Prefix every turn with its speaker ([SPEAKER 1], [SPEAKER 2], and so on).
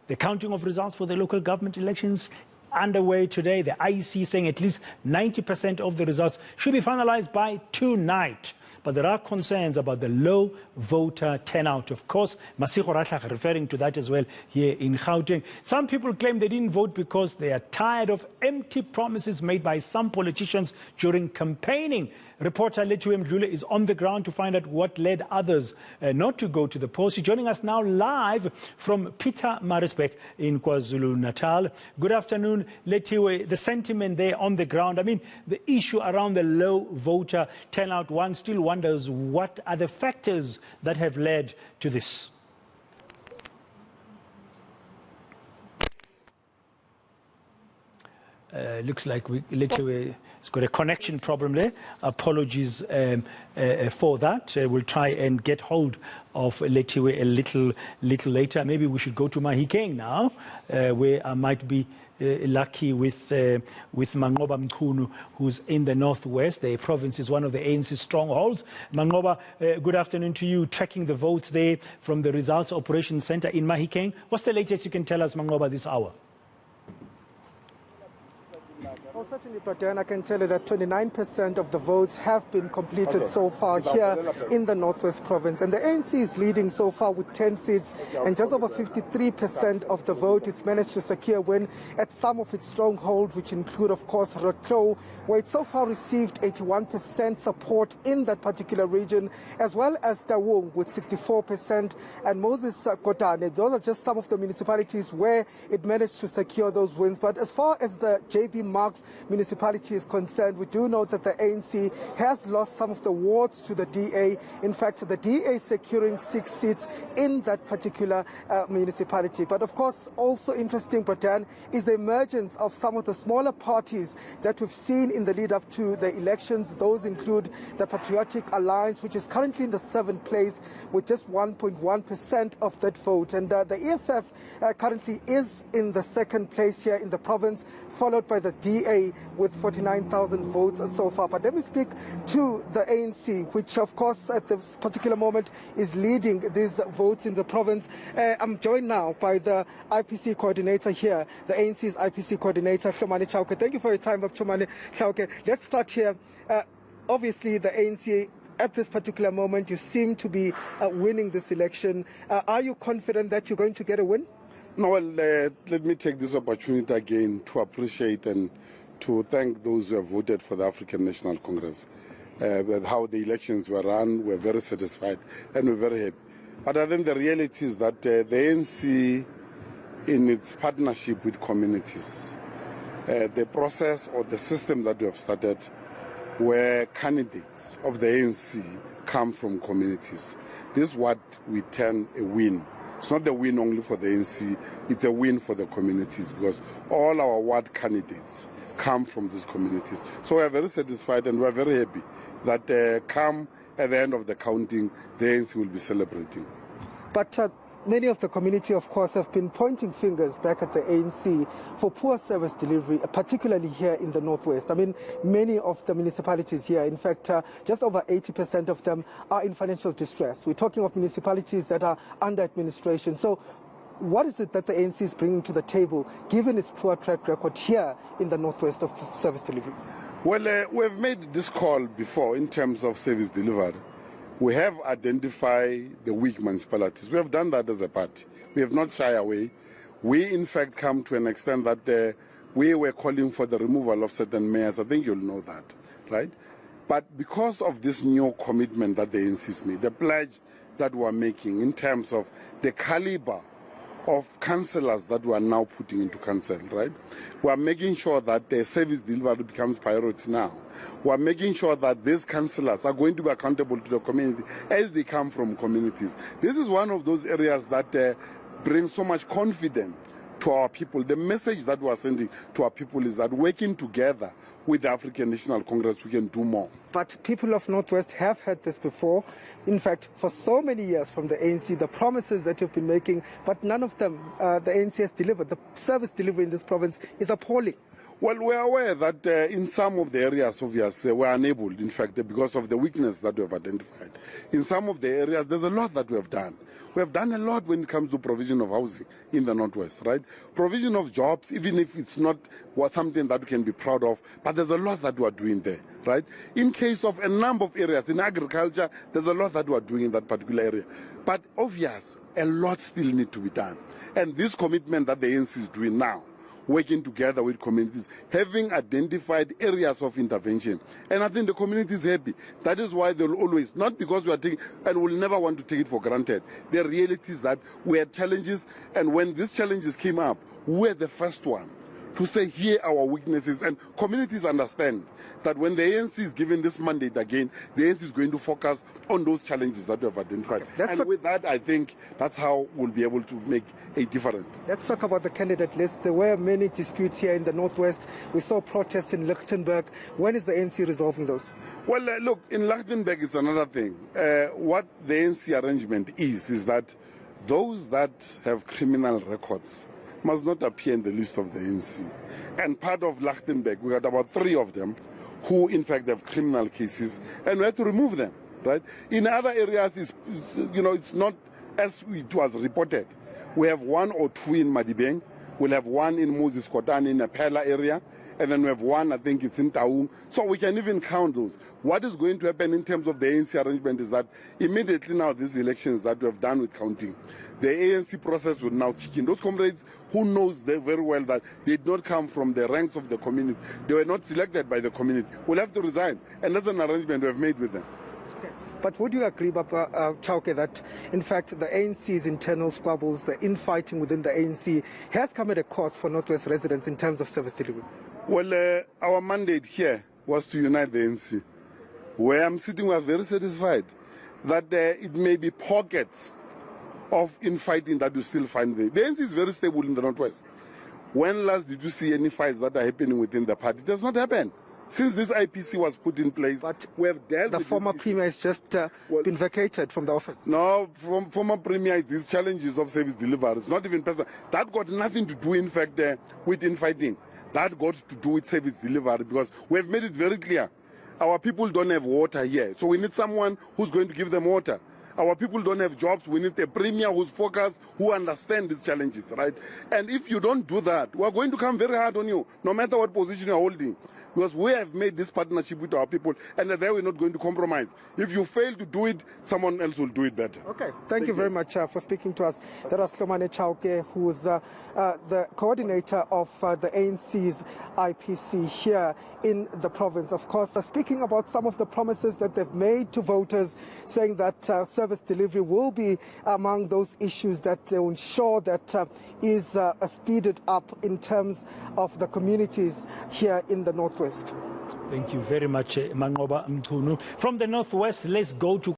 [SPEAKER 1] The counting of results for the local government elections underway today. The IEC saying at least 90% of the results should be finalized by tonight. But there are concerns about the low voter turnout. Of course, Masiko Ratlach referring to that as well here in Gauteng. Some people claim they didn't vote because they are tired of empty promises made by some politicians during campaigning. Reporter Lethiwe Mdlule is on the ground to find out what led others not to go to the polls. He's joining us now live from Pietermaritzburg in KwaZulu-Natal. Good afternoon, Lethiwe. The sentiment there on the ground, I mean, the issue around the low voter turnout, one still wonders what are the factors that have led to this? Looks like Lethiwe has got a connection problem there. Apologies for that. We'll try and get hold of Lethiwe a little later. Maybe we should go to Mahikeng now, where I might be lucky with Manqoba Mchunu, who's in the northwest. The province is one of the ANC strongholds. Manqoba, good afternoon to you. Tracking the votes there from the Results Operations Center in Mahikeng. What's the latest you can tell us, Manqoba, this hour?
[SPEAKER 2] Well, certainly, Pradan, I can tell you that 29% of the votes have been completed so far here in the Northwest Province. And the ANC is leading so far with 10 seats, and just over 53% of the vote. It's managed to secure a win at some of its strongholds, which include, of course, Rotlo, where it so far received 81% support in that particular region, as well as Taung with 64%, and Moses Kotane. Those are just some of the municipalities where it managed to secure those wins. But as far as the JB Marks municipality is concerned, we do know that the ANC has lost some of the wards to the DA. In fact, the DA securing 6 seats in that particular municipality. But of course, also interesting, Pradan, is the emergence of some of the smaller parties that we've seen in the lead up to the elections. Those include the Patriotic Alliance, which is currently in the 7th place with just 1.1% of that vote. And the EFF currently is in the 2nd place here in the province, followed by the DA with 49,000 votes so far. But let me speak to the ANC, which of course at this particular moment is leading these votes in the province. I'm joined now by the IPC coordinator here, the ANC's IPC coordinator, Hlomane Chauke. Thank you for your time, Hlomane Chauke. Let's start here. Obviously, the ANC, at this particular moment, you seem to be winning this election. Are you confident that you're going to get a win?
[SPEAKER 3] No, well, let me take this opportunity again to appreciate and to thank those who have voted for the African National Congress. With how the elections were run, we're very satisfied and we're very happy. But I think the reality is that the ANC, in its partnership with communities, the process or the system that we have started, where candidates of the ANC come from communities, this is what we term a win. It's not a win only for the ANC, it's a win for the communities, because all our ward candidates come from these communities. So we are very satisfied and we are very happy that come at the end of the counting, the ANC will be celebrating.
[SPEAKER 2] But many of the community, of course, have been pointing fingers back at the ANC for poor service delivery, particularly here in the Northwest. I mean, many of the municipalities here, in fact, just over 80% of them are in financial distress. We're talking of municipalities that are under administration. So what is it that the ANC is bringing to the table, given its poor track record here in the Northwest of service delivery?
[SPEAKER 3] Well, we've made this call before in terms of service delivery. We have identified the weak municipalities. We have done that as a party. We have not shied away. We, in fact, come to an extent that we were calling for the removal of certain mayors. I think you'll know that, right? But because of this new commitment that the ANC has made, the pledge that we're making in terms of the caliber of councillors that we are now putting into council, right? We are making sure that the service delivery becomes priority now. We are making sure that these councillors are going to be accountable to the community as they come from communities. This is one of those areas that brings so much confidence to our people. The message that we are sending to our people is that working together with the African National Congress, we can do more.
[SPEAKER 2] But people of Northwest have heard this before. In fact, for so many years from the ANC, the promises that you've been making, but none of them the ANC has delivered. The service delivery in this province is appalling.
[SPEAKER 3] Well, we are aware that in some of the areas, obviously, we are unable, in fact, because of the weakness that we have identified. In some of the areas, there's a lot that we have done. We have done a lot when it comes to provision of housing in the Northwest, right? Provision of jobs, even if it's not something that we can be proud of, but there's a lot that we are doing there, right? In case of a number of areas, in agriculture, there's a lot that we are doing in that particular area. But obvious, a lot still need to be done. And this commitment that the ANC is doing now, working together with communities, having identified areas of intervention. And I think the community is happy. That is why they'll always, not because we are taking, and we'll never want to take it for granted. The reality is that we had challenges, and when these challenges came up, we were the first one to say, here are our weaknesses, and communities understand that when the ANC is given this mandate again, the ANC is going to focus on those challenges that we have identified. Okay. And with that, I think that's how we'll be able to make a difference.
[SPEAKER 2] Let's talk about the candidate list. There were many disputes here in the Northwest. We saw protests in Lichtenburg. When is the ANC resolving those?
[SPEAKER 3] Well, look, in Lichtenburg it's another thing. What the ANC arrangement is that those that have criminal records must not appear in the list of the ANC. And part of Lichtenburg, we got about 3 of them who in fact have criminal cases, and we had to remove them, right? In other areas, it's not as it was reported. We have 1 or 2 in Mahikeng, we'll have 1 in Moses Kotane in the Pella area, and then we have 1, I think it's in Taung. So we can even count those. What is going to happen in terms of the ANC arrangement is that immediately now these elections that we have done with counting, the ANC process will now kick in. Those comrades who knows very well that they did not come from the ranks of the community, they were not selected by the community, will have to resign. And that's an arrangement we have made with them.
[SPEAKER 2] Okay. But would you agree, Baba Chauke, that in fact the ANC's internal squabbles, the infighting within the ANC has come at a cost for Northwest residents in terms of service delivery?
[SPEAKER 3] Well, our mandate here was to unite the ANC. Where I'm sitting, we are very satisfied that it may be pockets of infighting that you still find there. The ANC is very stable in the Northwest. When last did you see any fights that are happening within the party? It does not happen. Since this IPC was put in place,
[SPEAKER 2] but
[SPEAKER 3] we have dealt
[SPEAKER 2] the
[SPEAKER 3] with
[SPEAKER 2] former premier has just been vacated from the office.
[SPEAKER 3] No, from former premier, these challenges of service delivery, it's not even personal. That got nothing to do, in fact, with infighting. That got to do with service delivery, because we have made it very clear. Our people don't have water here, so we need someone who's going to give them water. Our people don't have jobs. We need a premier who's focused, who understands these challenges, right? And if you don't do that, we're going to come very hard on you, no matter what position you're holding. Because we have made this partnership with our people, and there we're not going to compromise. If you fail to do it, someone else will do it better.
[SPEAKER 2] Okay, thank you very much for speaking to us. That was Hlomane Chauke, who's the coordinator of the ANC's IPC here in the province. Of course, speaking about some of the promises that they've made to voters, saying that service delivery will be among those issues that will ensure that is speeded up in terms of the communities here in the Northwest.
[SPEAKER 1] Thank you very much, Manqoba Mchunu. From the Northwest, let's go to